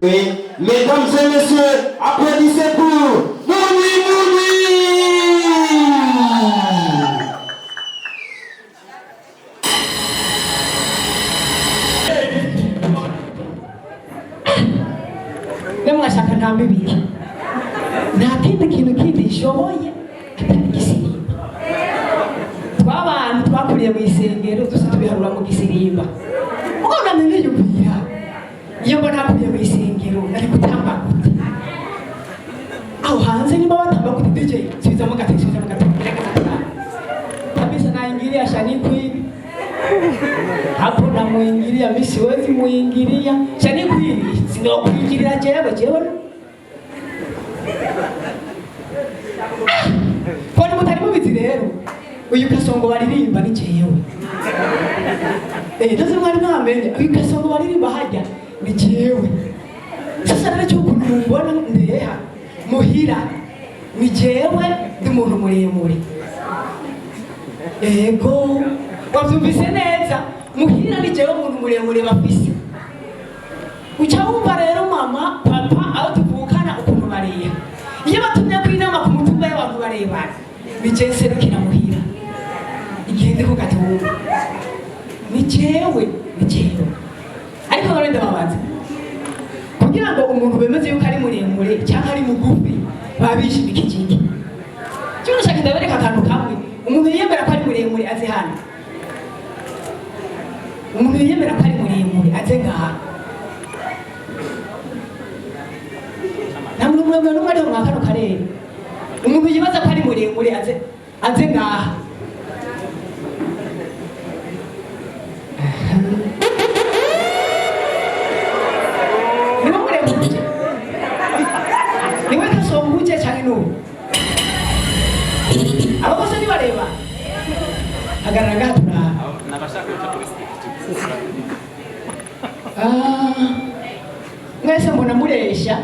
Mesdames et messieurs, applaudissez pour Munyimunyi. Mwashaka ntambe biki nta kindi kintu kindi ishoboye atari igisirimba. Tw'abantu twakuriye mu isengero dusa tubiharura mu gisirimba. Uko namenye yumvira iyo mbona nakuriye mu isengero nari gutamba gute aho hanze niba batamba gute DJ subizamo gatatu kabisa naingilia shanikwini hapo na muingilia mimi siwezi muingilia shanikwini sio kuingilia jewe kwa nini mutari mubizi rero uyu kasongo baririmba ni jewe ndaze mwari mwamenye uyu kasongo baririmba hajya ni jewe sasa rero cyo kumbona ndeha muhira ni jewe ndi muntu muremure ego wavyumvise neza muhira ni jewe muntu muremure bafise ucawumva rero mama papa aho tuvukana ukuntu bariya iyo batumye kwinama ku mutumba y'abantu barebana ni jewe serukira muhira igihe ndi ku gatumba ni jewe ariko none ndababaza kugira ngo umuntu bemeze yuko ari muremure cyangwa ari mugufi babishimika ikiki cyo nashaka ndabereka akantu kamwe umuntu yiyemera ko ari muremure aze hano umuntu yiyemera ko ari muremure aze ngaha namwe muremure n'umwe ari mu kano karere umuntu yibaza ko ari muremure aze ngaha abo bose nibareba agaragara mwese mbona muresha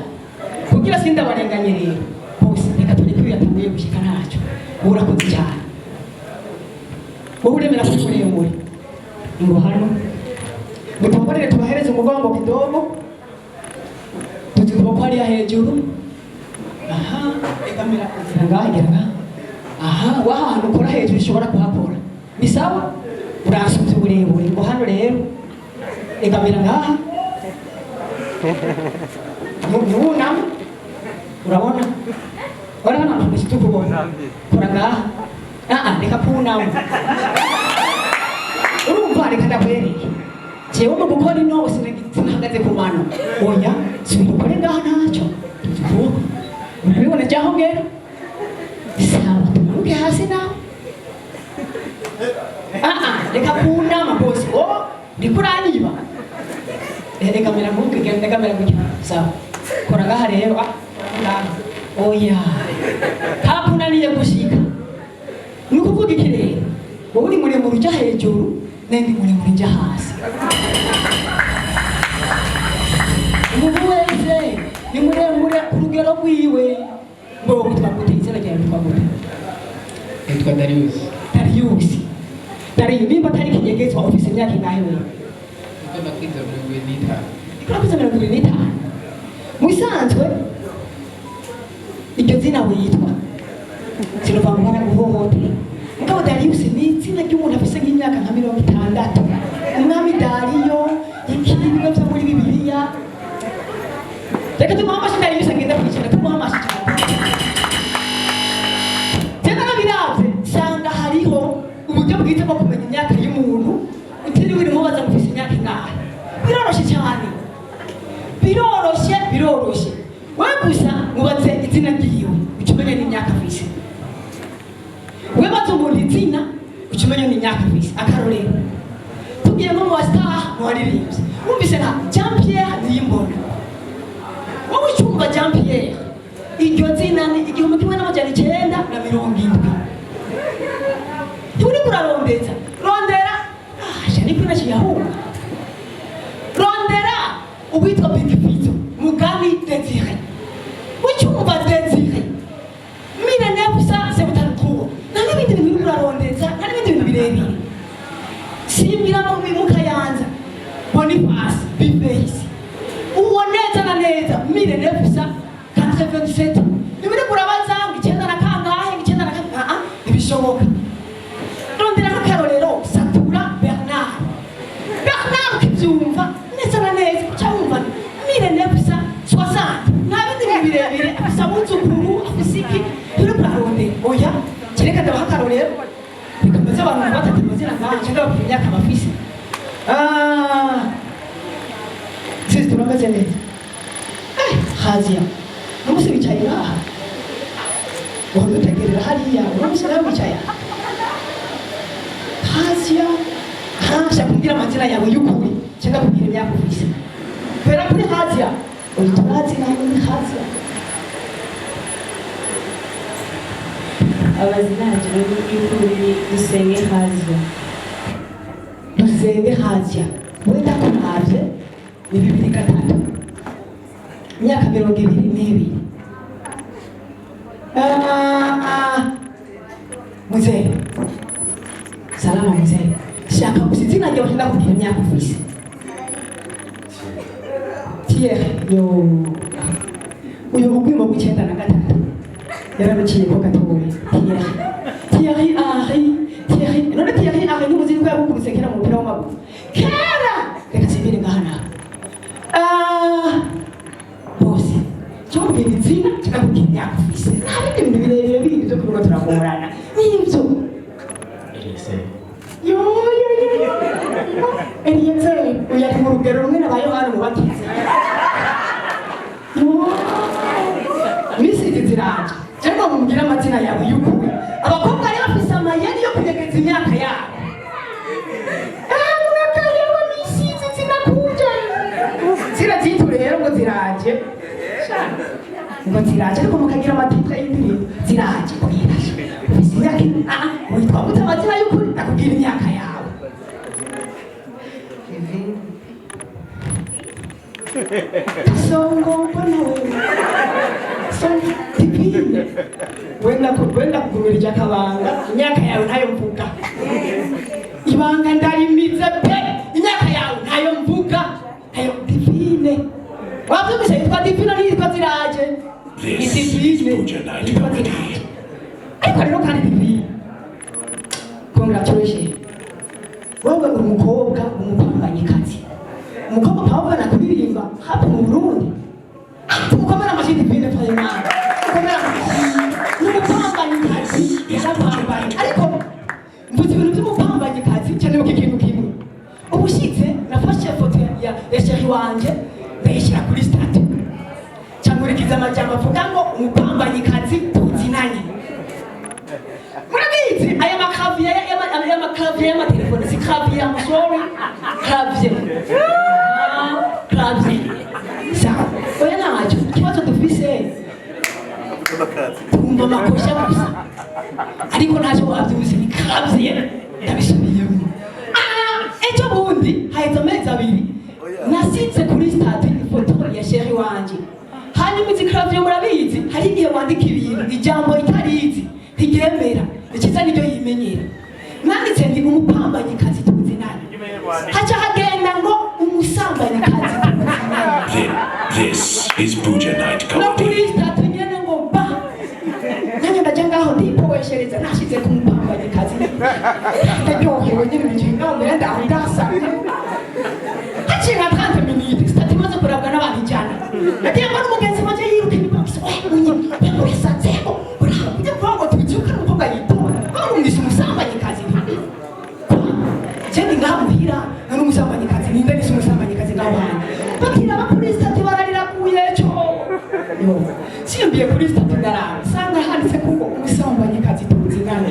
kugira sindabarenganye rero bose reka turi kwiyatanguye gushika ntacyo urakoze cyane wowe uremera ko muremure ngo hano mutubabarire tubahereze umugongo kidogo tutuba ko hariya hejuru ekamera kugira aha wahantu ukora hejuru ushobora kuhakora ni sawa urasubye uburebure ngo hano rero ekamera ngaha nubunama urabona urabona ntishito kubona kora ngaha reka kunama urumva reka ndakwereke jewe mu gukora ino sinahagaze ku mano oya sinukore ngaha ntacyo tuvuga urabibona cyaho ngero sawa tumanuke hasi nawe reka kunama bose ndiko uraniba reka mera nk'uko sawa kora ngaha rero oya hakunaniye gushika ni ukuvuga iki rero wowe uri muremure ujya hejuru nendi muremure ujya hasi umuntu wese ni muremure ku rugero rwiwe ngo witwa gute izina ryawe witwa gute yitwa Darius nimba atari ikinyegetswa ufise imyaka ingahe wewe ikora 25 musanzwe iryo zina witwa sinova mwana guhohotera mugabo Darius ni izina ry'umuntu afise nk'imyaka nka 60 umwami Dariyo ikibiro byo muri Bibiliya reka tumuha amashi Darius agenda kwicara tumuha amashi cyane nabiraze sanga hariho uburyo bwite bwo kumenya imyaka y'umuntu utiriwe urimo baza gufisa imyaka ingahe biroroshye cyane biroroshye wewe gusa mubaze izina ryiwe ukimenye n'imyaka afise wewe baze umuntu izina ukimenye n'imyaka afise akarorero tugiye nko mu star mu waririmbye wumvise nka Jean Pierre Niyimbona wowe cyumva Jean Pierre iryo zina ni 1970 uri kurarondeza rondera shani kuna chiyahunga rondera ubitwa Big Pizzo Mugambi Desire ucyumva Desire mine nebusa sebutatuko n'ibindi bintu kurarondeza n'ibindi bintu birebire simbira mu bimuka yanza Boniface Bifeisi ubone neza na neza mire nefisa 87 nimuri kurabaza ngo icyenda na kangahe icyenda na kangahe ibishoboka rondera akarorero satura Bernard kibyumva neza na neza cyumva mire nefisa 60 nabindi birebire afisabutse ukuru afisiki biro praronde oya kireka ndabaha akarorero bikameze abantu batatu mazina nganje ndabapimya kabafisi sisi tunameze neza Hasi Numushe bicaye aha Wanda tegerera hariya Numushe nawe bicaye Hasi Hasha kugira amazina yawe y'ukuri cyangwa kugira ibyakuvise Pera kuri Hasi Uturazi na muri Hasi Abazina y'ukuri dusenge Hasi Dusenge Hasi Wenda kumaje ni 2003 Myaka 22 Mzee Salama mzee Shaka kusizina ndio nenda kugira myaka ufise Thierry yo uyo ugwimo gucyenda na gatatu yararuciye ko gatowe Thierry none Thierry ni muzini kwa gukubise kera mu mupira w'amaguru kera reka sibire ngahana bose cyombe bizina cyakubwira myaka ufise ntabindi bintu birebire bindi byo kurugo turagorana nibyo yo Eliyeze uyari mu rugero rumwe nabayo hano mubatize Misi ziraje cyangwa mumubwira amazina yawe y'ukuri abakobwa ari bafise amayeri yo kunyegeza imyaka yabo munakayeho misi zinakuja zirazitu rero ngo ziraje ngo ziraje ariko mukagira amatitre y'indirimbo ziraje kubwira ufise imyaka witwa gute amazina y'ukuri nakubwira imyaka yawe Songo mbona wewe Songo tipine Wenda kugumirija kabanga imyaka yawe ntayo mvuga Ibanga ndarimize pe imyaka yawe ntayo mvuga Ayo tipine Wavyumvise yitwa tipine niyitwa ziraje Yitwa ziraje Ariko rero kandi tipine Congratulations Wewe uri umukobwa umupambanyikazi Umukobwa pawuga nakuririmba hapo mu Burundi Umukomera amashiti pine payimana Umukomera n'umupambanyikazi yarapambanye ariko mvuze ibintu by'umupambanyikazi cyane mu kintu kimwe ubushitse nafashe foto ya sheri wanje ndayishyira kuri stat cyangurikiza amajambo avuga ngo umupambanyikazi tuzinanye Murabizi aya makavye y'amatelefone si kavye ya musori kavye sawa oya ntacyo ikibazo dufise tumva amakosha gusa ariko ntacyo wabyumvise ni kavye ndabisubiyemo ejo bundi haheze amezi abiri nasitse kuri stade ifoto ya sheri wanje hanyuma izi kavye murabizi hari igihe wandika ibintu ijambo itarizi ntiryemera ikiza niryo yimenyera nanditse ndi umupambanyikazi tuzinanye haca hagenda ngo umusambanyikazi tuzinanye This is Buja Night Comedy. No kuri statu nyene ngo ba nanyo ndaje ngaho ndipoweshereza nashize ku mupambanyikazi ndaryohewe nyene bicinga mbere ndahundasa hacinga 30 minutes statu maze kurabwa n'abantu ijana nagiye mbona umugenzi wanje yiruka inyuma yamuresanzeko ujya kuvuga tubizuka n'umukobwa yitora bamwumvise umusambanyikazi Jendi ngamuhira n'umusambanyikazi ninde nise umusambanyikazi ngabana batira abapolisi ati bararira kuyecho simbiye kuri statu ndarara sanga handitse kuko umusambanyikazi tuzingana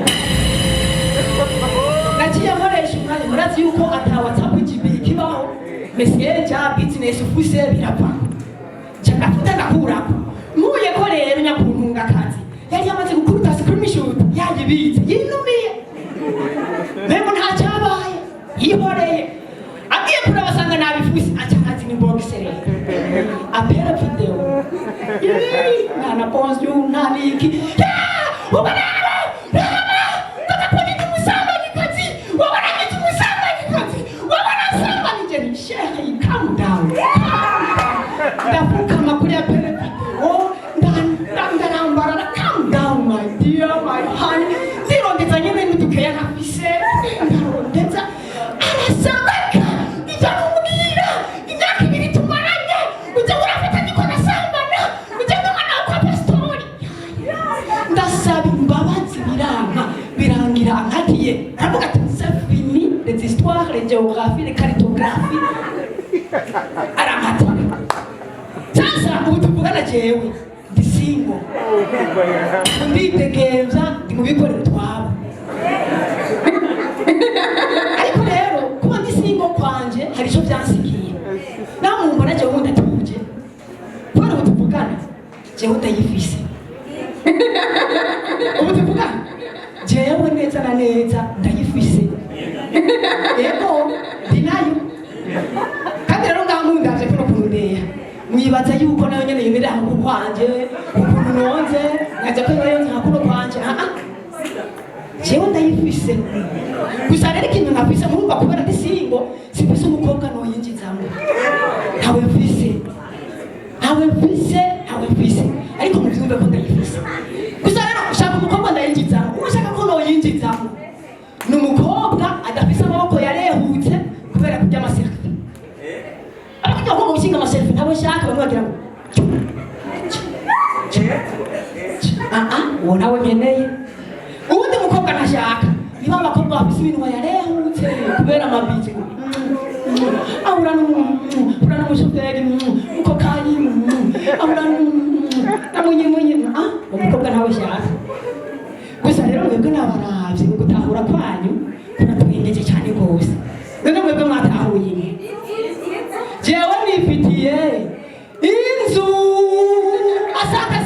nagiye nkoresha umwanya murazi yuko ata WhatsApp GB kibaho message business ufuse birapfa cyangwa ndakurako muye ko rero nyakuntunga kazi yari yamaze gukubita screenshot yagibitse yinumiye Memo ntacyabaye yihoreye agiye kurabasanga nabifuse acyakazi ni boxere apera video na pause you nabiki ubana calm down ndarondeye nkafise ndarondeza arasabaka ijya kumubwira imyaka ibiri tumaranye ujya urafata niko nasambana ujya n'umwana wo kwa pasitori ndasaba imbabazi birangira ankatiye aravuga ati c'est fini les histoires les géographies les cartographies arankatiye sasa ubu tuvugana jewe ndi single nditegevya ndi mu bikorero twabo ariko rero kuba ndi single kwanje hari icyo byansigiye nawe mumbona jewe ndatuje kubera ubu tuvugana jewe ndayifise ubu tuvugana jewe neza na neza ndayifise yego ndi nayo kandi rero ngankundavye kuno kundeya mwibaza yuko nayo nyene yemera aho kwanje ukuntu nonze nkaja ko nayo nkakuno kwanje jewe ndayifise gusa rero ikintu nkafise murumva kubera ndi single sifise umukobwa noyinjizamwo ntawe mfise ariko muvyumve ko ndayifise gusa rero ushaka umukobwa ndayinjizamwo ushaka ko noyinjizamwo ni umukobwa adafise amaboko yarehutse kubera kurya amaserfi ariko ujya ko gushinga amaserfi ntabwo nshaka bamwe bagira ngo uwo nawe nkeneye ubundi mukobwa ntashaka niba abakobwa bafise ibintu yarehutse kubera amabizi ahura n'umushoferi mukokayi ahura na munyimunyi umukobwa ntawe nshaka gusa rero mwebwe nabaravye gutahura kwanyu kuratwengeje cyane rwose none mwebwe mwatahuye jewe nifitiye inzu asanga